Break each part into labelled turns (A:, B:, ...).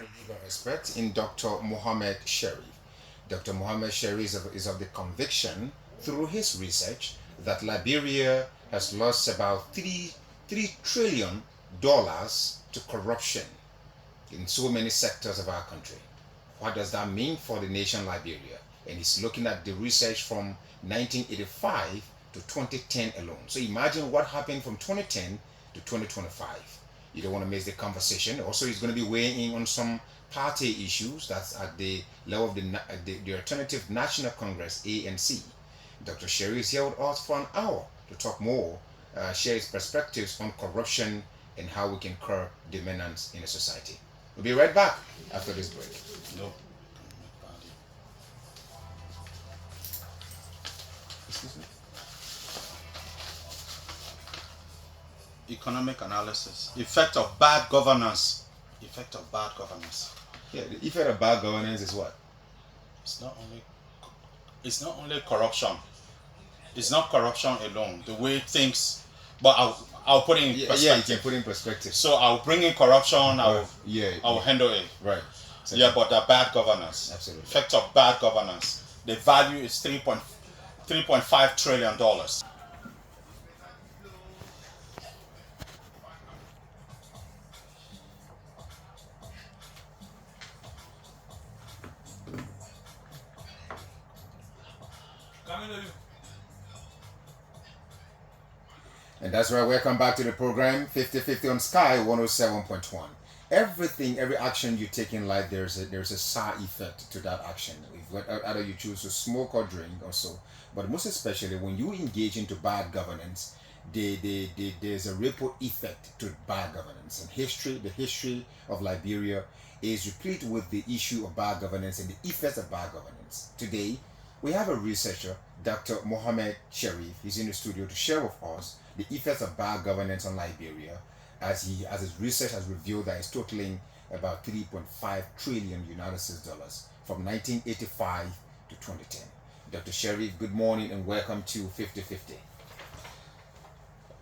A: legal expert in Dr. Mohammed Sherif. Dr. Mohammed Sherif is of the conviction through his research that Liberia has lost about $3 trillion to corruption in so many sectors of our country. What does that mean for the nation Liberia? And he's looking at the research from 1985 to 2010 alone. So imagine what happened from 2010 to 2025. You don't want to miss the conversation. Also, he's going to be weighing in on some party issues that's at the level of the Alternative National Congress, ANC. Dr. Sherry is here with us for an hour to talk more, share his perspectives on corruption and how we can curb the menace in a society. We'll be right back after this break.
B: No.
A: Excuse me?
B: Economic analysis. Effect of bad governance. Effect of bad governance.
A: Yeah, the effect of bad governance is what?
B: It's not only corruption. It's not corruption alone. The way things, but I'll put it in perspective.
A: Yeah, you can put it in perspective.
B: So I'll bring in corruption. I'll handle it.
A: Right.
B: Yeah, but the bad governance.
A: Absolutely.
B: Effect of bad governance. The value is $3.5 trillion.
A: And that's right. Welcome back to the program 50/50 on Sky 107.1. Every action you take in life, there's a side effect to that action. Either you choose to smoke or drink or so. But most especially when you engage into bad governance, there's a ripple effect to bad governance. And the history of Liberia is replete with the issue of bad governance and the effects of bad governance. Today, we have a researcher, Dr. Mohammed Sherif. He's in the studio to share with us the effects of bad governance on Liberia, as his research has revealed that it's totaling about 3.5 trillion United States dollars from 1985 to 2010. Dr. Sherif, good morning and welcome to 50/50.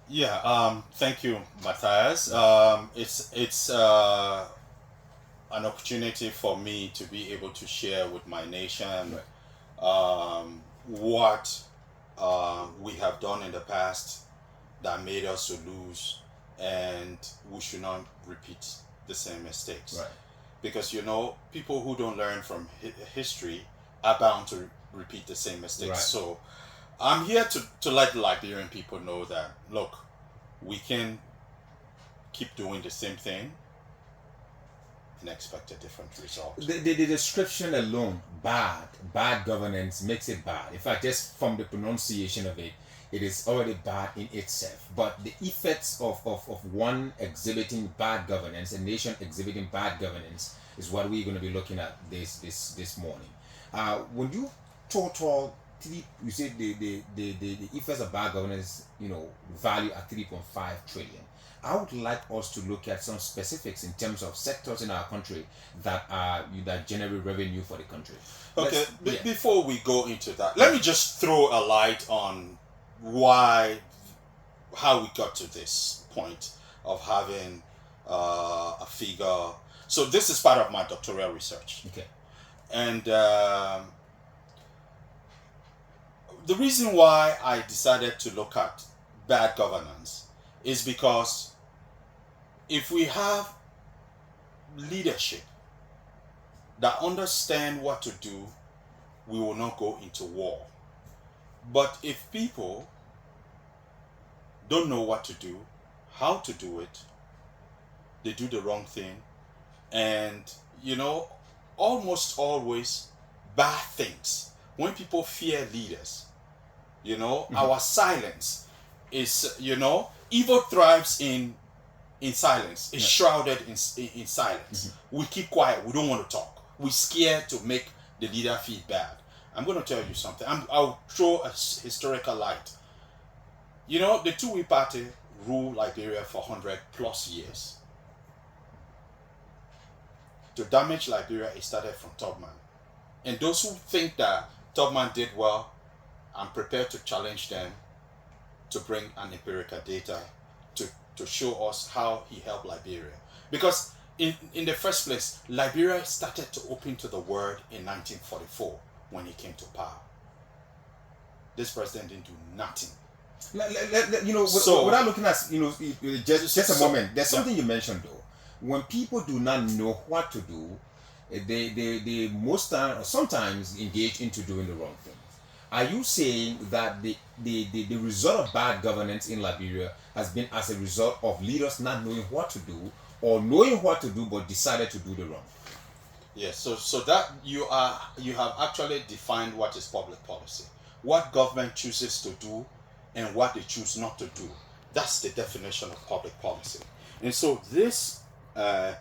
B: Yeah, thank you, Matthias. It's an opportunity for me to be able to share with my nation what we have done in the past that made us to lose, and we should not repeat the same mistakes.
A: Right.
B: Because people who don't learn from history are bound to repeat the same mistakes.
A: Right.
B: So I'm here to let the Liberian people know that, look, we can keep doing the same thing and expect a different result.
A: The description alone, bad governance, makes it bad. In fact, just from the pronunciation of it, it is already bad in itself. But the effects of one exhibiting bad governance, a nation exhibiting bad governance, is what we're going to be looking at this morning. When you total you said the effects of bad governance, value at 3.5 trillion. I would like us to look at some specifics in terms of sectors in our country that generate revenue for the country.
B: Okay, before we go into that, let me just throw a light on how we got to this point of having a figure. So this is part of my doctoral research.
A: Okay.
B: And the reason why I decided to look at bad governance is because if we have leadership that understand what to do, we will not go into war. But if people don't know what to do, how to do it, they do the wrong thing. And, almost always bad things. When people fear leaders, our silence is, evil thrives in silence. It's shrouded in silence.
A: Mm-hmm.
B: We keep quiet. We don't want to talk. We're scared to make the leader feel bad. I'm going to tell you something. I'll throw a historical light. The Two-Way Party ruled Liberia for 100 plus years. To damage Liberia, it started from Tubman. And those who think that Tubman did well, I'm prepared to challenge them to bring an empirical data to show us how he helped Liberia. Because in the first place, Liberia started to open to the world in 1944 when he came to power. This president didn't do nothing.
A: Without looking at, just a moment, there's
B: yeah.
A: something you mentioned though. When people do not know what to do, they most time or sometimes engage into doing the wrong thing. Are you saying that the result of bad governance in Liberia has been as a result of leaders not knowing what to do, or knowing what to do but decided to do the wrong?
B: Yes, so that you have actually defined what is public policy. What government chooses to do and what they choose not to do. That's the definition of public policy. And so this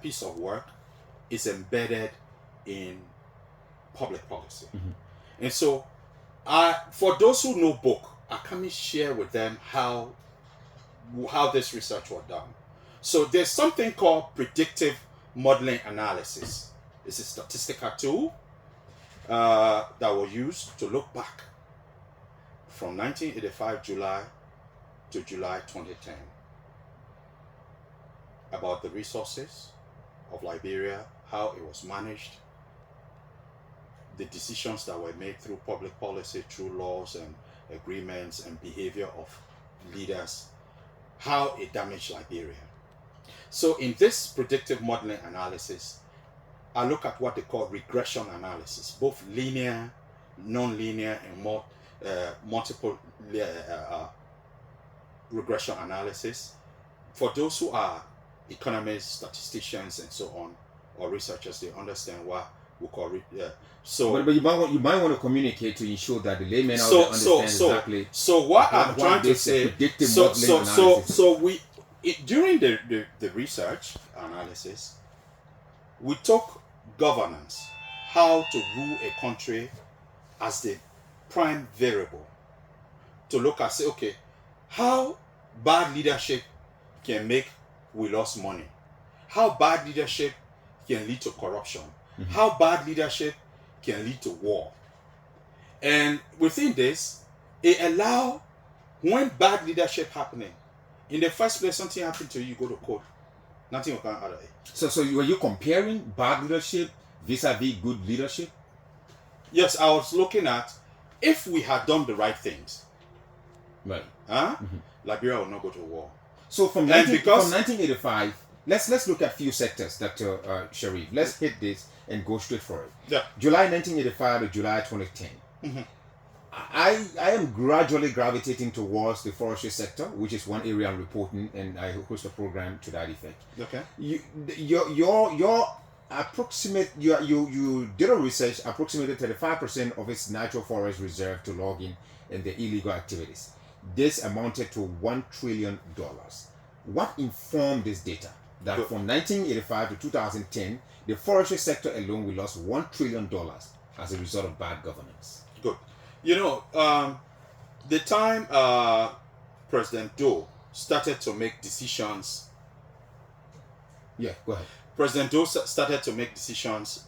B: piece of work is embedded in public policy. And so for those who know book, I come and share with them how this research was done. So there's something called predictive modeling analysis. It's a statistical tool that was used to look back from 1985 July to July 2010 about the resources of Liberia, how it was managed, the decisions that were made through public policy, through laws and agreements and behavior of leaders, how it damaged Liberia. So in this predictive modeling analysis, I look at what they call regression analysis, both linear, non-linear, and multiple regression analysis. For those who are economists, statisticians, and so on, or researchers, they understand what we call it.
A: But you might want to communicate to ensure that the layman out there understands exactly.
B: So what I'm trying to say. During the research analysis, we took governance, how to rule a country, as the prime variable, to look at, say, okay, how bad leadership can make we lose money, how bad leadership can lead to corruption, how bad leadership can lead to war. And within this, it allows, when bad leadership happening, in the first place, something happened to you, you go to court. Nothing will come out of it.
A: So were you comparing bad leadership vis-a-vis good leadership?
B: Yes, I was looking at, if we had done the right things,
A: right?
B: Liberia will not go to war.
A: So from 1985, let's look at few sectors, Dr. Sharif. Let's hit this and go straight for it.
B: Yeah.
A: July 1985 to July 2010. I am gradually gravitating towards the forestry sector, which is one area I'm reporting, and I host a program to that effect.
B: Okay.
A: Your approximate you did a research approximated 35% of its natural forest reserve to logging and the illegal activities. This amounted to $1 trillion. What informed this data? That from 1985 to 2010, the forestry sector alone we lost $1 trillion as a result of bad governance.
B: Good. The time President Doe started to make decisions.
A: Yeah, go ahead.
B: President Doe started to make decisions,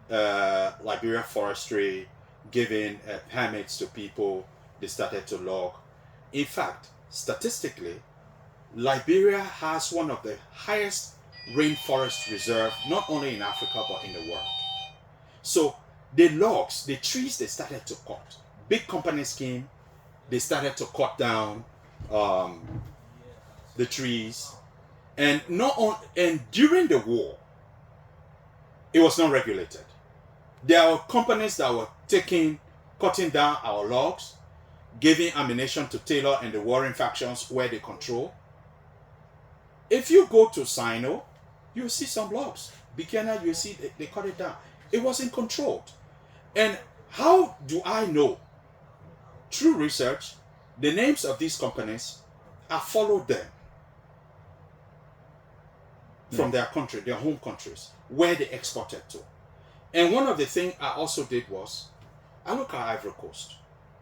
B: Liberia forestry, giving permits to people, they started to log. In fact, statistically, Liberia has one of the highest rainforest reserve, not only in Africa, but in the world. So the logs, the trees they started to cut. Big companies came, they started to cut down the trees. And during the war, it was not regulated. There were companies that were cutting down our logs, giving ammunition to Taylor and the warring factions where they control. If you go to Sino, you'll see some logs. Bikena, you'll see they cut it down. It wasn't controlled. And how do I know? Through research, the names of these companies, I followed them from their country, their home countries, where they exported to. And one of the things I also did was, I look at Ivory Coast.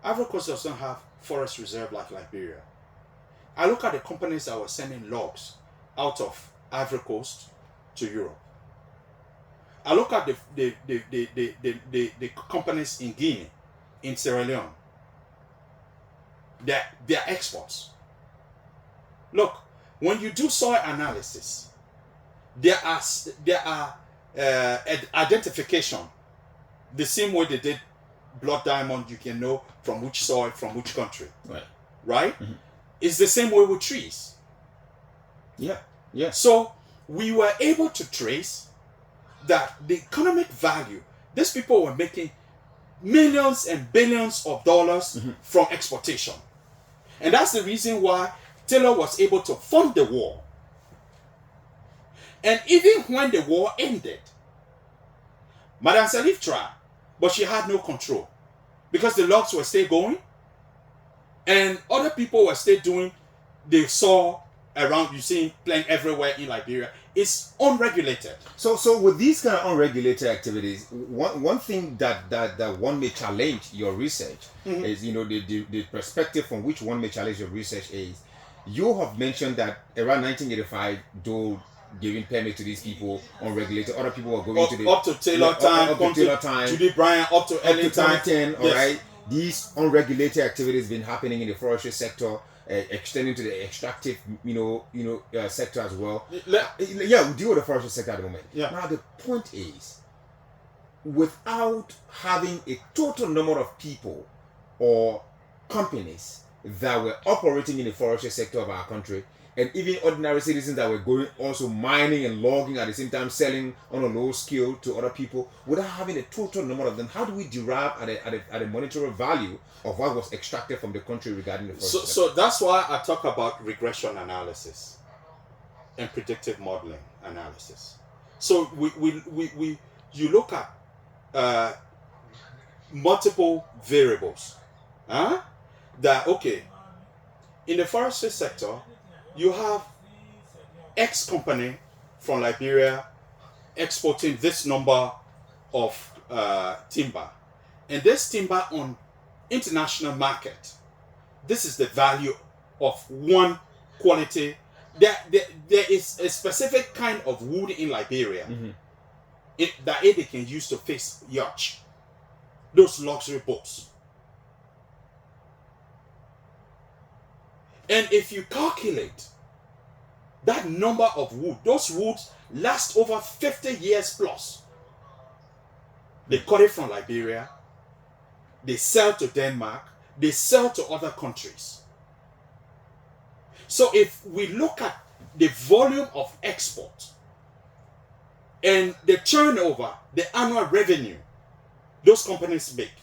B: Ivory Coast doesn't have forest reserve like Liberia. I look at the companies that were sending logs out of Ivory Coast to Europe. I look at the companies in Guinea, in Sierra Leone, their exports. Look, when you do soil analysis, there are identification. The same way they did blood diamond, you can know from which soil, from which country.
A: Right.
B: Right? It's the same way with trees.
A: Yeah. Yeah.
B: So we were able to trace that the economic value, these people were making millions and billions of dollars from exportation. And that's the reason why Taylor was able to fund the war. And even when the war ended, Madame Salif tried, but she had no control because the logs were still going and other people were still doing. They saw around, you see playing everywhere in Liberia. It's unregulated.
A: So with these kind of unregulated activities, one thing that one may challenge your research is, the perspective from which one may challenge your research is, you have mentioned that around 1985, though giving permit to these people unregulated, other people were going to the
B: up to Taylor time,
A: up to Taylor time,
B: Judy Bryant, up to Ellington.
A: All right, these unregulated activities been happening in the forestry sector, extending to the extractive, sector as well. We deal with the forestry sector at the moment.
B: Yeah.
A: Now the point is, without having a total number of people or companies that were operating in the forestry sector of our country, and even ordinary citizens that were going also mining and logging at the same time, selling on a low scale to other people, without having a total number of them, how do we derive at a monetary value of what was extracted from the country regarding the forestry sector?
B: So that's why I talk about regression analysis and predictive modeling analysis. So you look at multiple variables. That okay, in the forestry sector, you have X company from Liberia exporting this number of timber, and this timber on international market, this is the value of one quality. There is a specific kind of wood in Liberia that they can use to fix yachts, those luxury boats. And if you calculate that number of wood, those woods last over 50 years plus. They cut it from Liberia, they sell to Denmark, they sell to other countries. So if we look at the volume of export and the turnover, the annual revenue those companies make.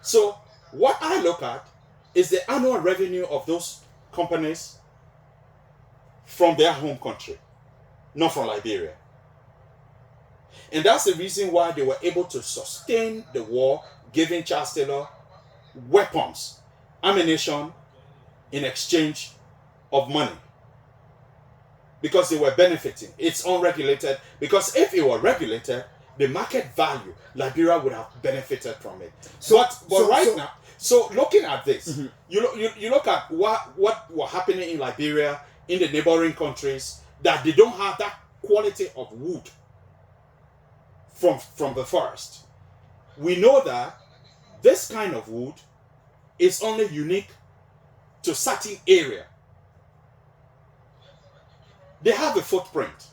B: So what I look at is the annual revenue of those companies from their home country, not from Liberia. And that's the reason why they were able to sustain the war, giving Charles Taylor weapons, ammunition in exchange of money. Because they were benefiting. It's unregulated. Because if it were regulated, the market value, Liberia would have benefited from it. So looking at this, you look at what was happening in Liberia, in the neighboring countries, that they don't have that quality of wood from the forest. We know that this kind of wood is only unique to certain area. They have a footprint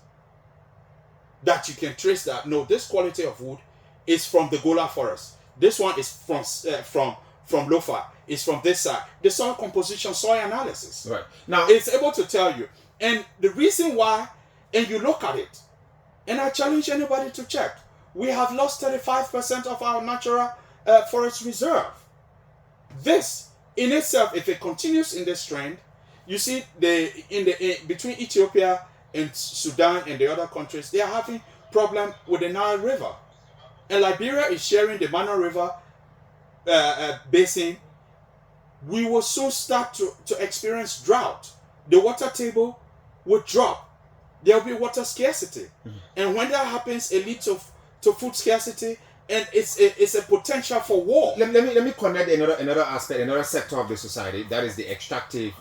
B: that you can trace that, no, this quality of wood is from the Gola forest. This one is from Lofa. It's from this side. The soil composition, soil analysis.
A: Right. Now
B: it's able to tell you. And the reason why, and you look at it, and I challenge anybody to check, we have lost 35% of our natural forest reserve. This in itself, if it continues in this trend, you see between Ethiopia and Sudan and the other countries, they are having problem with the Nile River. And Liberia is sharing the Nile River basin. We will soon start to experience drought. The water table will drop. There will be water scarcity. And when that happens, it leads to food scarcity, and it's a potential for war.
A: Let me connect another aspect, another sector of the society, that is the extractive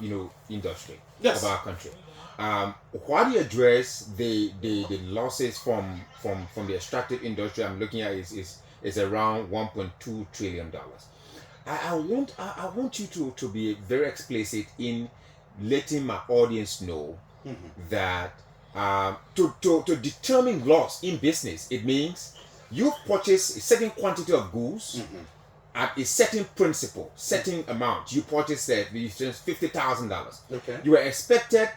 A: industry of our country. Why do you address the losses from the extractive industry? I'm looking at is around $1.2 trillion. I want you to be very explicit in letting my audience know that To determine loss in business, it means you purchase a certain quantity of goods at a certain principle, certain amount. You purchase $50,000.
B: Okay.
A: You are expected,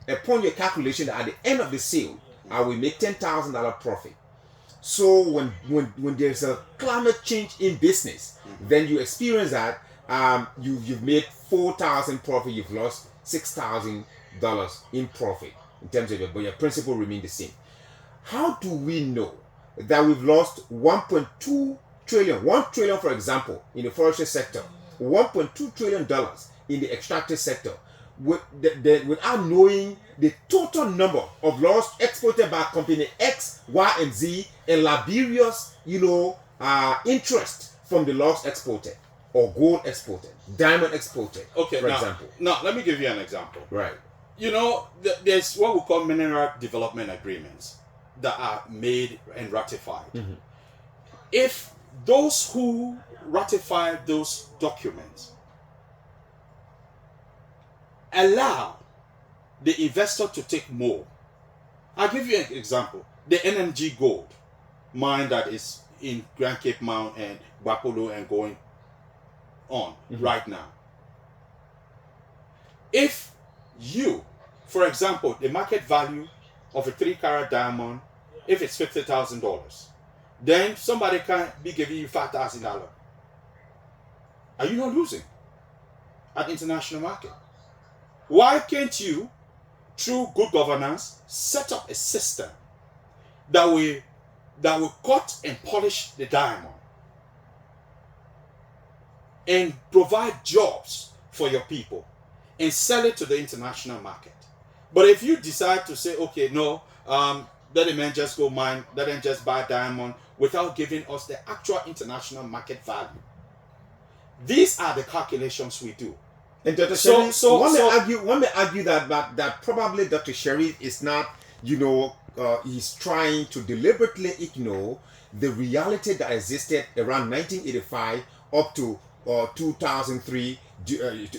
A: upon your calculation, that at the end of the sale, I will make $10,000 profit. So when there's a climate change in business, then you experience that you've made 4,000 profit, you've lost $6,000 in profit in terms of but your principal remain the same. How do we know that we've lost 1.2 trillion, 1 trillion, for example, in the forestry sector, $1.2 trillion in the extractive sector, without knowing the total number of loss exported by company X, Y, and Z, and Liberia's, interest from the loss exported, or gold exported, diamond exported, for example.
B: Now, let me give you an example.
A: Right.
B: There's what we call mineral development agreements that are made and ratified. If those who ratify those documents allow the investor to take more, I'll give you an example. The NMG gold mine that is in Grand Cape Mount and Bapolo and going on right now. If you, for example, the market value of a 3-carat diamond, if it's $50,000, then somebody can be giving you $5,000. Are you not losing at international market? Why can't you, through good governance, set up a system that will cut and polish the diamond and provide jobs for your people and sell it to the international market? But if you decide to say, okay, no, let the man just go mine, let them just buy diamond without giving us the actual international market value. These are the calculations we do.
A: And Dr. Sharif, one may argue that probably Dr. Sharif is not, he's trying to deliberately ignore the reality that existed around 1985 up to 2003,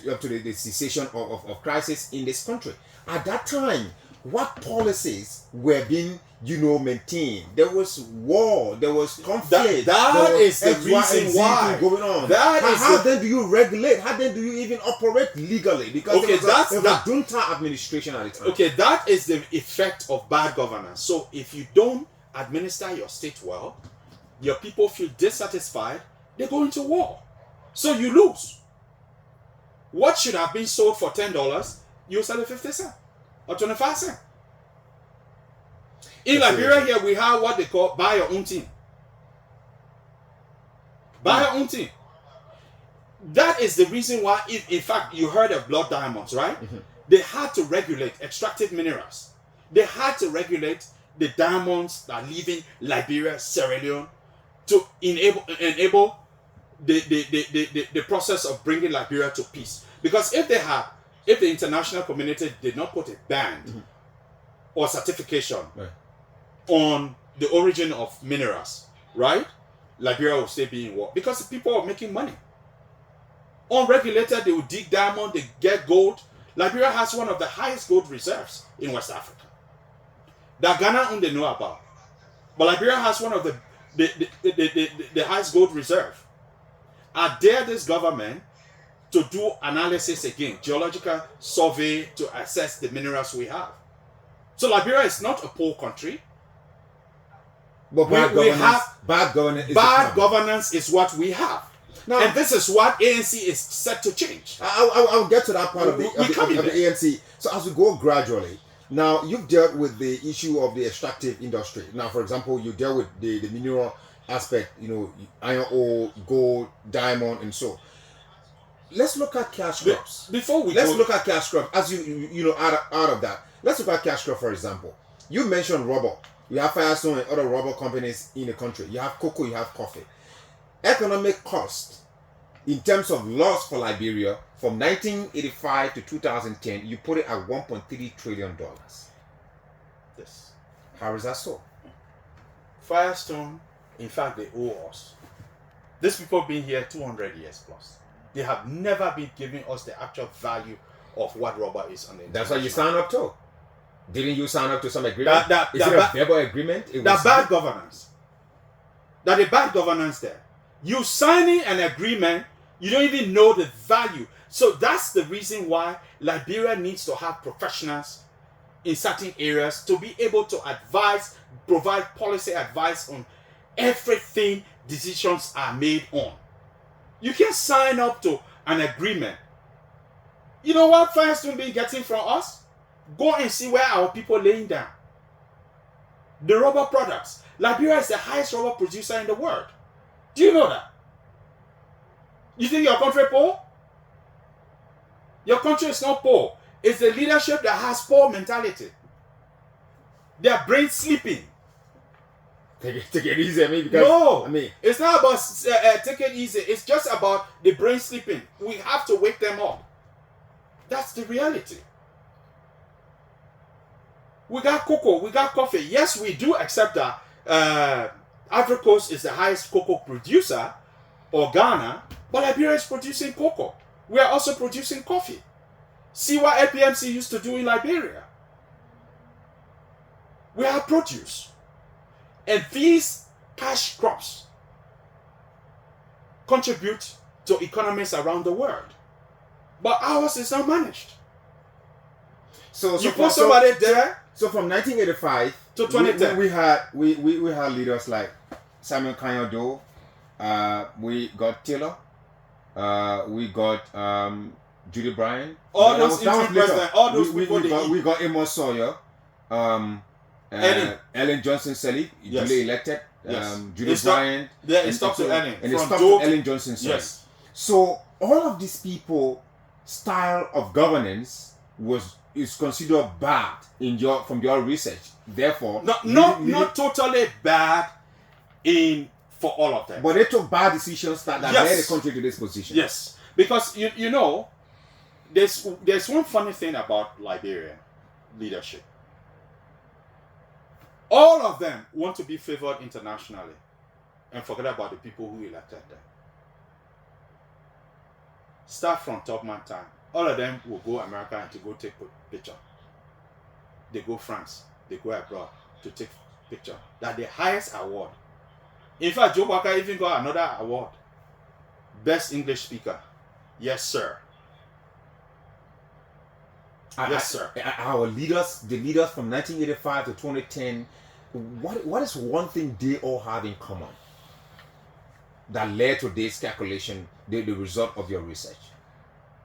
A: up to the cessation of crisis in this country. At that time, what policies were being maintained? There was war, there was conflict.
B: That is the reason why
A: going on. How then do you regulate? How then do you even operate legally? Because there was a junta administration at the time.
B: Okay, that is the effect of bad governance. So if you don't administer your state well, your people feel dissatisfied, they go into war. So you lose. What should have been sold for $10, you sell it 50 cents or 25 cents. In Liberia here, we have what they call buy your own team. Buy your own team. That is the reason why, in fact, you heard of blood diamonds, right? They had to regulate extractive minerals. They had to regulate the diamonds that are leaving Liberia, Sierra Leone, to enable the process of bringing Liberia to peace. Because if the international community did not put a ban or certification on the origin of minerals, right, Liberia will still be in war because people are making money. Unregulated, they will dig diamond, they get gold. Liberia has one of the highest gold reserves in West Africa that Ghana only know about. But Liberia has one of the highest gold reserve. I dare this government to do analysis again, geological survey to assess the minerals we have. So Liberia is not a poor country.
A: But bad
B: governance is what we have. Now, and this is what ANC is set to change.
A: I'll get to that part of the ANC. So as we go gradually, now you've dealt with the issue of the extractive industry. Now, for example, you dealt with the mineral aspect, iron ore, gold, diamond, and so. Let's look at cash crops. Let's look at cash crops as out of that. Let's look at cash crop, for example. You mentioned rubber. You have Firestone and other rubber companies in the country. You have cocoa, you have coffee. Economic cost in terms of loss for Liberia from 1985 to 2010, you put it at $1.3 trillion.
B: Yes.
A: How is that so?
B: Firestone, in fact, they owe us. These people have been here 200 years plus. They have never been giving us the actual value of what rubber is on the
A: That's what you signed up to. Didn't you sign up to some agreement? Is it a verbal agreement?
B: Bad governance. That the bad governance there. You signing an agreement, you don't even know the value. So that's the reason why Liberia needs to have professionals in certain areas to be able to advise, provide policy advice on everything decisions are made on. You can sign up to an agreement. You know what Firestone been getting from us? Go and see where our people laying down. The rubber products. Liberia is the highest rubber producer in the world. Do you know that? You think your country poor? Your country is not poor. It's the leadership that has poor mentality. Their brain sleeping.
A: Take it easy, because
B: no, it's not about take it easy. It's just about the brain sleeping. We have to wake them up. That's the reality. We got cocoa, we got coffee. Yes, we do accept that Ivory Coast is the highest cocoa producer, or Ghana, but Liberia is producing cocoa. We are also producing coffee. See what APMC used to do in Liberia. We have produce. And these cash crops contribute to economies around the world. But ours is not managed.
A: So
B: you put somebody there.
A: So from 1985
B: to 2010,
A: we had leaders like Simon Kanyado. We got Taylor. We got Judy Bryan.
B: All those interim presidents. All those people.
A: We got Amos Sawyer. Ellen Johnson Sirleaf,
B: yes.
A: duly elected.
B: Yes.
A: Judy Bryan.
B: Yeah, it stopped to Ellen.
A: And it stopped to Ellen Johnson Sirleaf.
B: Yes.
A: So all of these people, style of governance is considered bad from your research. Therefore,
B: not totally bad for all of them.
A: But they took bad decisions that
B: yes.
A: led the country to this position.
B: Yes, because you know, there's one funny thing about Liberian leadership. All of them want to be favored internationally and forget about the people who elected them. Start from Tubman time. All of them will go America and to go take picture. They go France. They go abroad to take picture. That's the highest award. In fact, Joe Walker even got another award. Best English speaker. Yes, sir. Yes, sir.
A: Our leaders, the leaders from 1985 to 2010, what is one thing they all have in common that led to this calculation, the result of your research?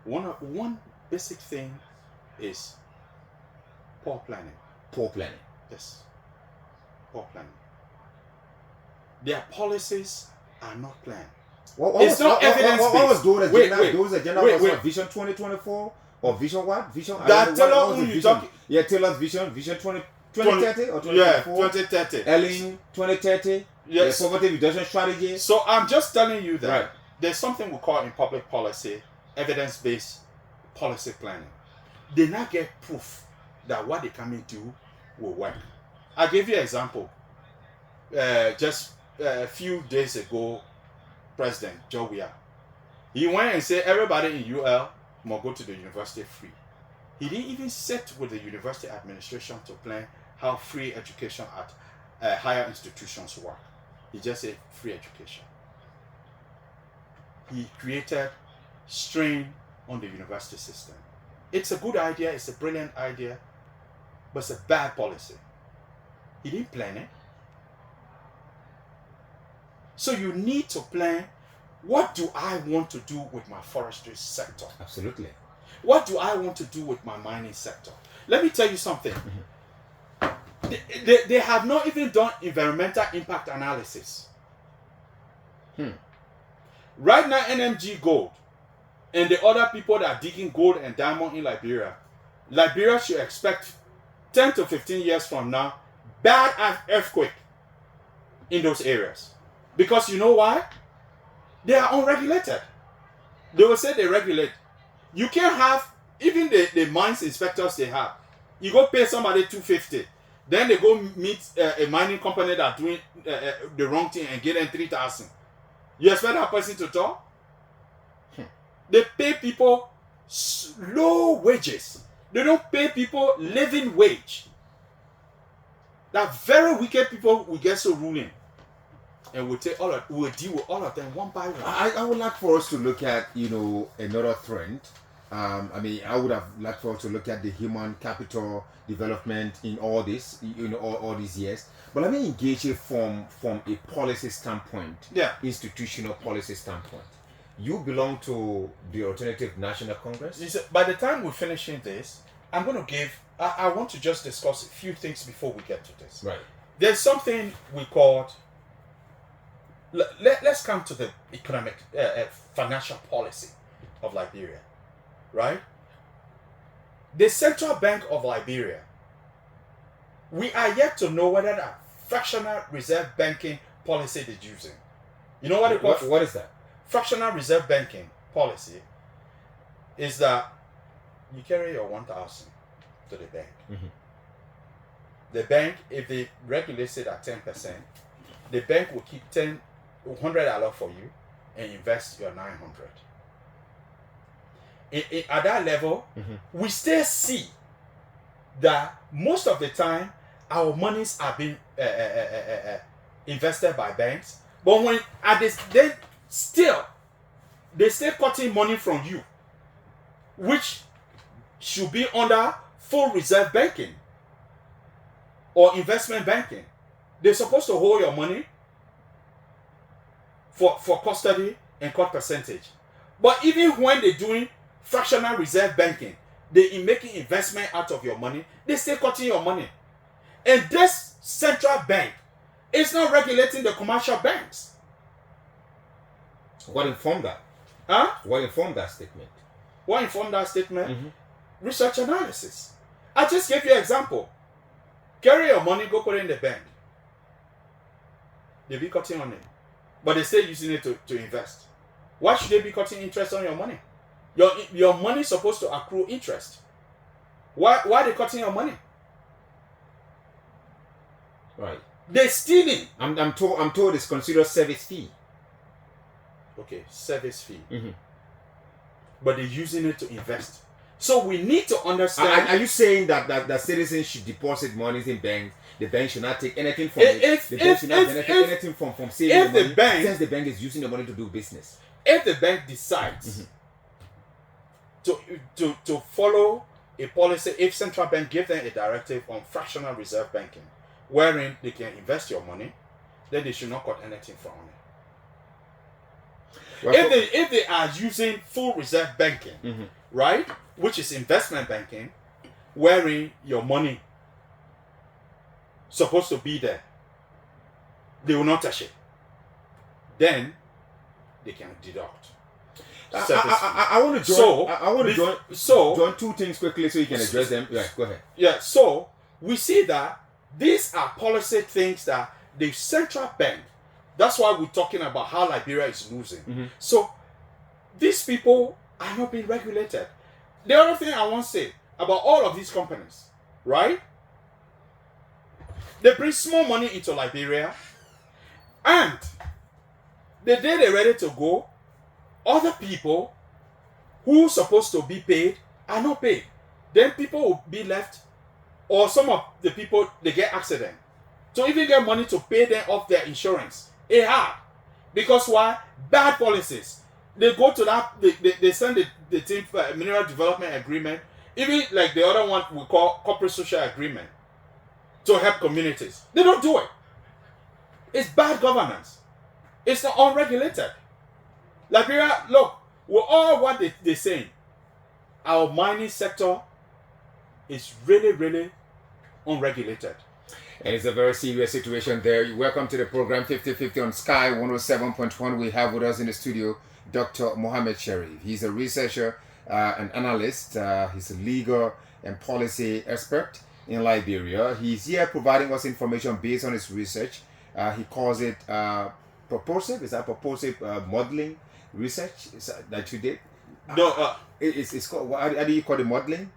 B: One basic thing is poor planning.
A: Poor planning.
B: Yes. Poor planning. Their policies are not planned.
A: What was those agenda? Was Vision 2024 or Vision what? Vision. Yeah, Taylor's Vision 2030 or 2024.
B: Yeah, 2030.
A: Ellen 2030.
B: Yes.
A: Poverty reduction strategy.
B: So I'm just telling you that
A: right.
B: There's something we call in public policy evidence-based policy planning. They now get proof that what they come and do will work. I'll give you an example. Just a few days ago, President Joe Weah, he went and said everybody in UL must go to the university free. He didn't even sit with the university administration to plan how free education at higher institutions work. He just said free education. He created strain on the university system. It's a good idea, it's a brilliant idea, but it's a bad policy. He didn't plan it. So you need to plan, what do I want to do with my forestry sector?
A: Absolutely.
B: What do I want to do with my mining sector? Let me tell you something. They have not even done environmental impact analysis. Right now, NMG Gold and the other people that are digging gold and diamond in Liberia should expect 10 to 15 years from now, bad earthquake in those areas. Because you know why? They are unregulated. They will say they regulate. You can't have, even the mines inspectors they have, you go pay somebody $250, then they go meet a mining company that doing the wrong thing and get them $3,000. You expect that person to talk? They pay people low wages They don't pay people living wage. That very wicked people will get so ruling. And we'll deal with all of them one by one.
A: I would like for us to look at, another trend. I would have liked for us to look at the human capital development in all this, all these years. But let me engage it from a policy standpoint, institutional policy standpoint. You belong to the Alternative National Congress.
B: By the time we're finishing this, I'm going to give. I want to just discuss a few things before we get to this.
A: Right.
B: There's something we called. Let's come to the economic, financial policy of Liberia, right? The Central Bank of Liberia. We are yet to know whether that fractional reserve banking policy they're using. You know what it called?
A: What is that?
B: Fractional reserve banking policy is that you carry your 1,000 to the bank.
A: Mm-hmm.
B: The bank, if they regulate it at 10%, the bank will keep $100 for you and invest your 900. At that level, we still see that most of the time our monies are being invested by banks, but when at this they still cutting money from you, which should be under full reserve banking or investment banking. They're supposed to hold your money for custody and cut percentage. But even when they're doing fractional reserve banking, they're making investment out of your money, they're still cutting your money. And this central bank is not regulating the commercial banks.
A: What informed that?
B: Huh?
A: What informed that statement?
B: What informed that statement? Research analysis. I just gave you an example. Carry your money, go put it in the bank. They'll be cutting on it. But they're still using it to invest. Why should they be cutting interest on your money? Your money is supposed to accrue interest. Why are they cutting your money?
A: Right.
B: They're stealing.
A: I'm told it's considered service fee.
B: Okay, service fee. But they're using it to invest. So we need to understand.
A: Are you saying that citizens should deposit monies in banks? The bank should not take anything from it. The bank should not benefit anything from saving the money, since the bank is using the money to do business.
B: If the bank decides to follow a policy, if central bank gives them a directive on fractional reserve banking, wherein they can invest your money, then they should not cut anything from it. Well, if they are using full reserve banking, right, which is investment banking, wherein your money supposed to be there, they will not touch it. Then they can deduct.
A: I want to join two things quickly so you can address them. Yeah, go ahead.
B: Yeah, so we see that these are policy things that the central bank. That's why we're talking about how Liberia is losing. So these people are not being regulated. The other thing I want to say about all of these companies, right? They bring small money into Liberia, and the day they're ready to go, other people who are supposed to be paid are not paid. Then people will be left, or some of the people, they get accident. To even get money to pay them off their insurance, it's hard. Because why? Bad policies. They go to that, they send the team for a mineral development agreement, even like the other one we call corporate social agreement, to help communities. They don't do it. It's bad governance. It's not unregulated. Liberia, look, with all what they're saying, our mining sector is really, really unregulated.
A: And it's a very serious situation there. Welcome to the program 50/50 on Sky 107.1. We have with us in the studio Dr. Mohammed Sharif. He's a researcher, an analyst. He's a legal and policy expert in Liberia. He's here providing us information based on his research. He calls it purposive. Is that purposive modeling research that you did?
B: No,
A: it's called. How do you call it, modeling?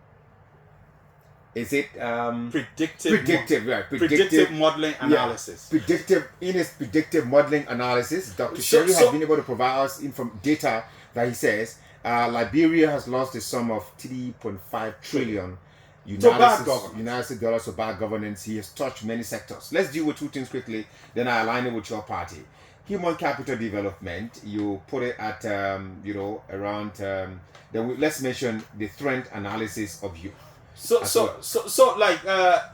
A: Is it
B: predictive?
A: Right.
B: Predictive modeling analysis.
A: Predictive modeling analysis. Dr. Sharif has been able to provide us data that he says Liberia has lost a sum of 3.5 trillion United States dollars to bad governance. He has touched many sectors. Let's deal with two things quickly, then I align it with your party. Human capital development, you put it at, around, let's mention the trend analysis of youth.
B: So like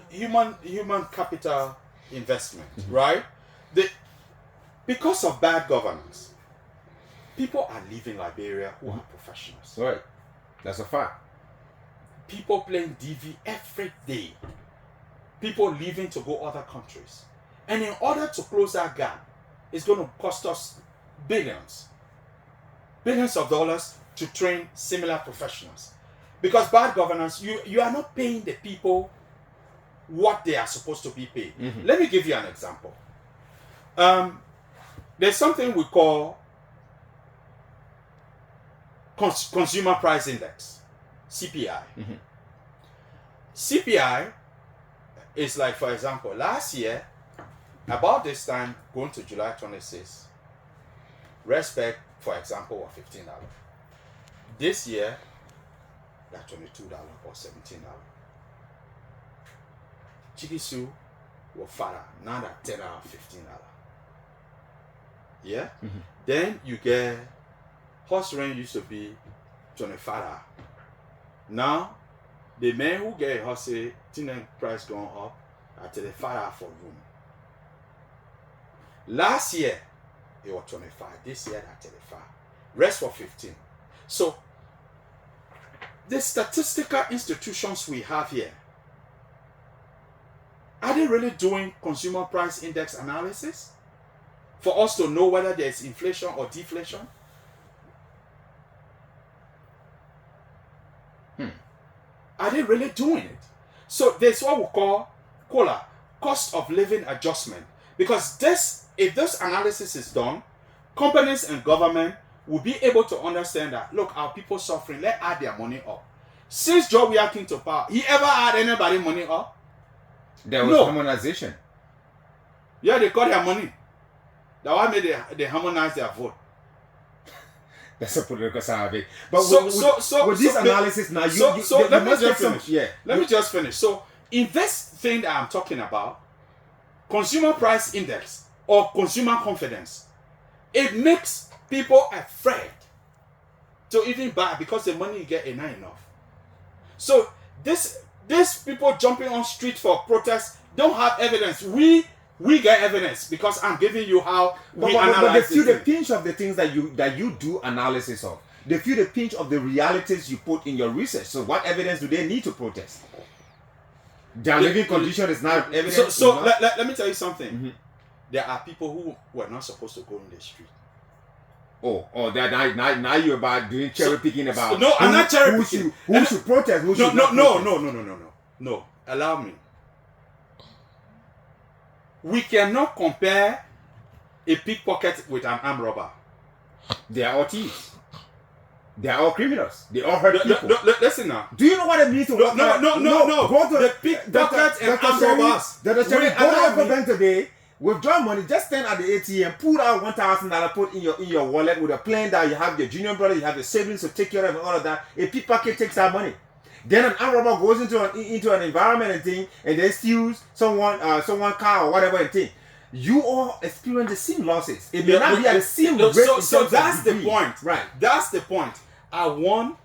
B: human capital investment, right? Because of bad governance, people are leaving Liberia who are professionals.
A: Right, that's a fact.
B: People playing DV every day. People leaving to go other countries, and in order to close that gap, it's going to cost us billions of dollars to train similar professionals. Because bad governance, you are not paying the people what they are supposed to be paid. Let me give you an example. There's something we call Consumer Price Index, CPI. CPI is like, for example, last year, about this time, going to July 26, respect, for example, was $15. This year, that's $22 or $17. Chikisu was fatter, now that $10, $15. Yeah? Then you get horse range used to be $25. Now, the men who get a horse, tin price going up at $35 for room. Last year, it was 25. This year, at 35. Rest for 15. So, the statistical institutions we have here, are they really doing consumer price index analysis for us to know whether there's inflation or deflation? Are they really doing it? So there's what we call COLA, cost of living adjustment. Because if this analysis is done, companies and government will be able to understand that, look, our people suffering, let's add their money up. Since Joe Weah came to power, he ever had anybody money up?
A: There was harmonization.
B: Yeah, they got their money. That's why they harmonize their vote.
A: That's a political side of it. But with this analysis now,
B: let me just finish. So, in this thing that I'm talking about, consumer price index or consumer confidence, it makes people afraid to even buy because the money you get is not enough. So, these people jumping on street for protest don't have evidence. We get evidence because I'm giving you how we analyze.
A: But they feel the pinch of the things that you do analysis of. They feel the pinch of the realities you put in your research. So what evidence do they need to protest? Their living condition is not evidence.
B: So let me tell you something. There are people who were not supposed to go in the street.
A: That now you're about doing cherry picking about.
B: No, I'm not cherry picking.
A: Who should protest? Who should not protest?
B: No. Allow me. We cannot compare a pickpocket with an armed robber.
A: They are all thieves. They are all criminals. They all hurt people.
B: Listen now.
A: Do you know what it means to work?
B: No. Go to the pickpockets and armed robbers.
A: Go to the bank today, withdraw money, just stand at the ATM, pull out $1,000, put in your wallet with a plan that you have your junior brother, you have your siblings to take care of and all of that. A pickpocket takes that money. Then an armed robber goes into an environment and thing, and then steals someone car or whatever and thing. You all experience the same losses. It may not be at the same rate.
B: So that's the point.
A: Right.
B: That's the point. I want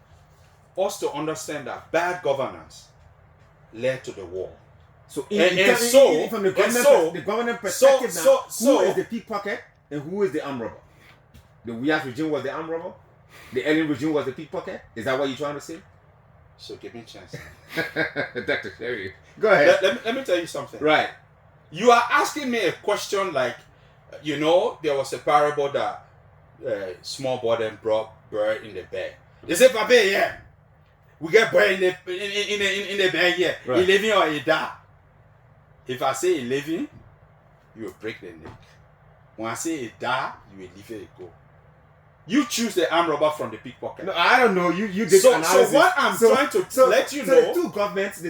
B: us to understand that bad governance led to the war.
A: So from the government perspective now, who is the pickpocket and who is the armed robber? The Weah regime was the armed robber? The Ellen regime was the pickpocket? Is that what you're trying to say?
B: So give me a chance.
A: Dr. Sherry, go ahead.
B: Let me tell you something.
A: Right.
B: You are asking me a question like, there was a parable that small boy then brought bird in the bag. They say, Papa, yeah, we get bird in the bag here. Right. He living or he die. If I say he living, you will break the neck. When I say he die, you will leave it go. You choose the armed robber from the pickpocket.
A: No, I don't know. You did analysis.
B: So what I'm trying to let you know.
A: The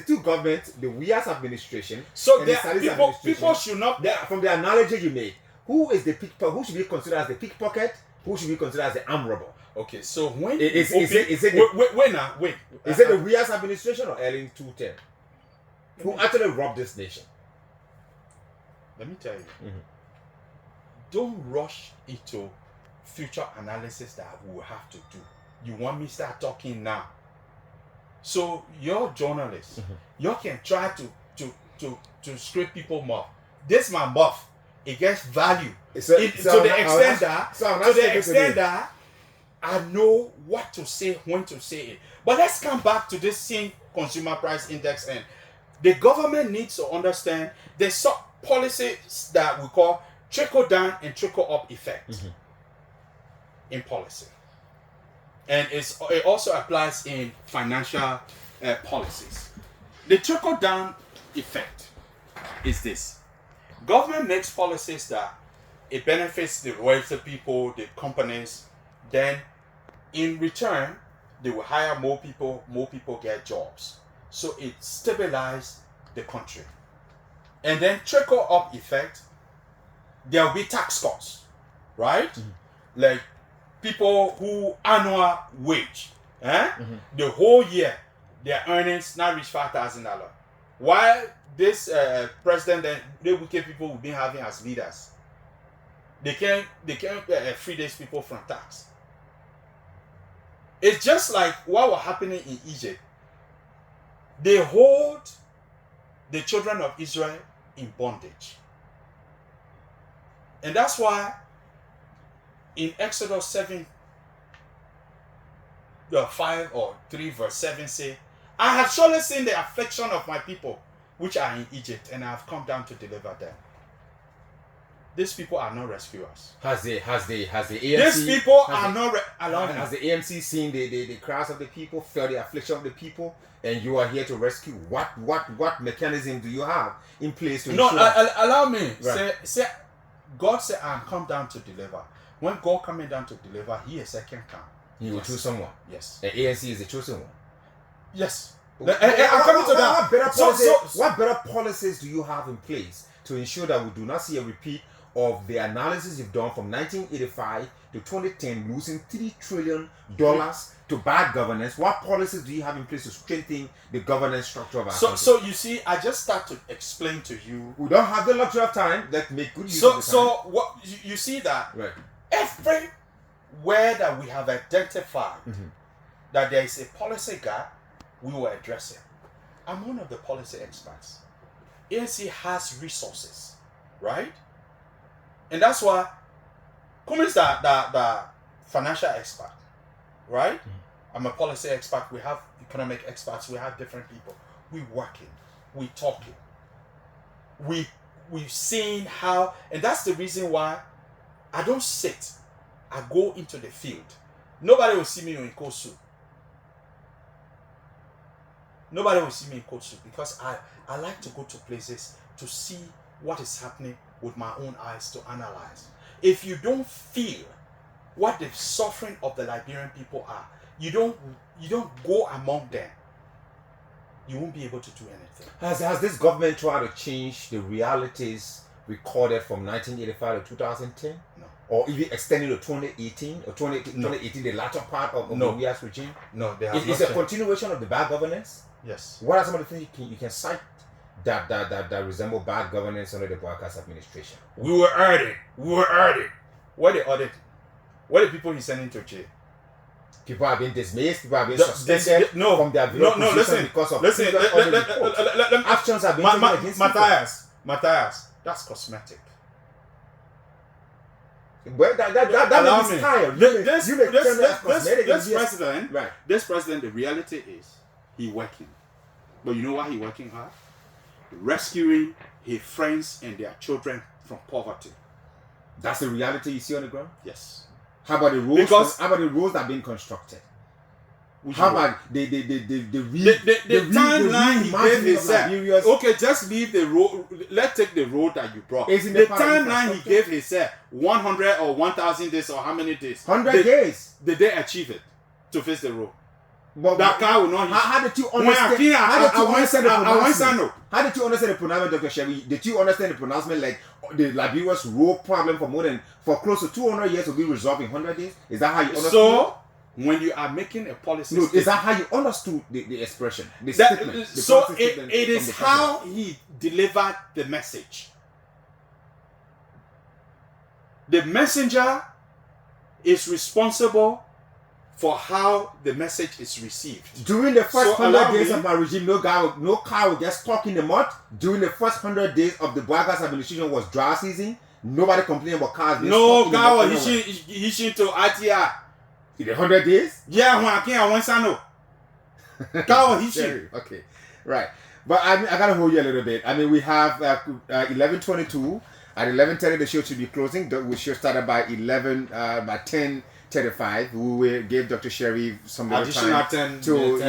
A: two governments, the Weah's administration.
B: So people should not.
A: From the analogy you made, who is the pickpocket? Who should be considered as the pickpocket
C: Who should we consider as the armed robber?
B: Okay, so when
C: Wait. Is it the Rias administration or Erling 210 who actually robbed this nation?
B: Let me tell you. Don't rush into future analysis that we will have to do. You want me to start talking now? So you're journalists. You can try to scrape people more. This my buff. It gets value to the extent that I know what to say, when to say it. But let's come back to this same consumer price index, and the government needs to understand there's some policies that we call trickle down and trickle up effect in policy, and it also applies in financial policies. The trickle down effect is this: government makes policies that it benefits the wealthy people, the companies. Then in return, they will hire more people get jobs. So it stabilizes the country. And then trickle up effect, there will be tax cuts, right? Like people who annual wage, the whole year, their earnings not reach $5,000. While this president and the wicked people we've been having as leaders, they can't free these people from tax. It's just like what was happening in Egypt. They hold the children of Israel in bondage. And that's why in Exodus 7, 5 or 3 verse 7 say, I have surely seen the affliction of my people which are in Egypt, and I have come down to deliver them. These people are not rescuers.
C: Has the AMC?
B: These people are not.
C: Has the AMC seen the cries of the people, felt the affliction of the people, and you are here to rescue? What mechanism do you have in place to ensure?
B: Allow me.
C: Right.
B: Say, God said, I am come down to deliver. When God coming down to deliver, He is second come.
C: He will choose someone.
B: Yes.
C: The ANC is the chosen one.
B: Yes.
C: I'm coming to that. What better policies do you have in place to ensure that we do not see a repeat of the analysis you've done from 1985 to 2010, losing $3 trillion to bad governance? What policies do you have in place to strengthen the governance structure of our country?
B: So you see, I just start to explain to you.
C: We don't have the luxury of time. Let's make good use of the time.
B: So what you see that everywhere that we have identified that there is a policy gap, we will address it. I'm one of the policy experts. ANC has resources, right? And that's why Kumi is the financial expert, right? I'm a policy expert. We have economic experts. We have different people. We working. We talking. We've seen how, and that's the reason why I don't sit. I go into the field. Nobody will see me in coat suit. Nobody will see me in coat suit because I like to go to places to see what is happening with my own eyes, to analyze. If you don't feel what the suffering of the Liberian people are, you don't go among them, you won't be able to do anything.
C: Has this government tried to change the realities recorded from 1985 to 2010?
B: No.
C: Or even extending to 2018 or 2018, the latter part of the Rias regime?
B: No, they have
C: It's a continuation of the bad governance?
B: Yes.
C: What are some of the things you can cite that resemble bad governance under the Boakas administration?
B: We were audit. What they audit? What are people he's sending to jail?
C: People have been dismissed. People have been suspended from their position because of actions have been taken against
B: Matthias, that's cosmetic.
C: Well, that means tired.
B: This president, the reality is he working. But you know why he working hard? Rescuing his friends and their children from poverty.
C: That's the reality you see on the ground?
B: Yes.
C: How about the roads? How about the roads that are being constructed? How about the
B: timeline he gave himself? Okay, just leave the road. Let's take the road that you brought. The timeline he gave himself, 100 or 1,000 days or how many days?
C: 100 days.
B: Did they achieve it to fix the road?
C: But
B: Dakar will not hit.
C: How did you understand? How did you understand the pronouncement, Dr. Sherry? Did you understand the pronouncement like the Liberia's road problem for close to 200 years will be resolved in 100 days? Is that how you understood?
B: So when you are making a policy,
C: is that how you understood the expression? The statement.
B: So it is how he delivered the message. The messenger is responsible for how the message is received.
C: During the first 100 days of my regime, no car will get stuck in the mud. During the first 100 days of the Boagas administration was dry season. Nobody complained about cars being stuck in the mud.
B: No, he to ITR.
C: In the 100 days?
B: Yeah, when I can't, I want to know. Car
C: Okay, right. But I gotta hold you a little bit. I mean, we have 11:22. At 11:30, the show should be closing. We should start by 10:35. We will give Dr. Sherry some additional time to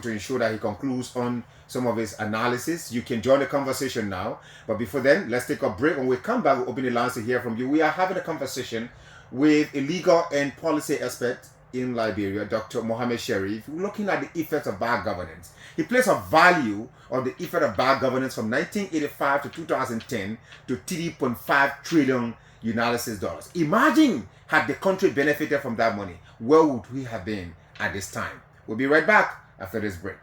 C: ensure that he concludes on some of his analysis. You can join the conversation now. But before then, let's take a break. When we come back, we'll open the lines to hear from you. We are having a conversation with a legal and policy expert in Liberia, Dr. Mohammed Sherif, looking at the effects of bad governance. He placed a value on the effect of bad governance from 1985 to 2010 to 3.5 trillion United States dollars. Imagine had the country benefited from that money. Where would we have been at this time? We'll be right back after this break.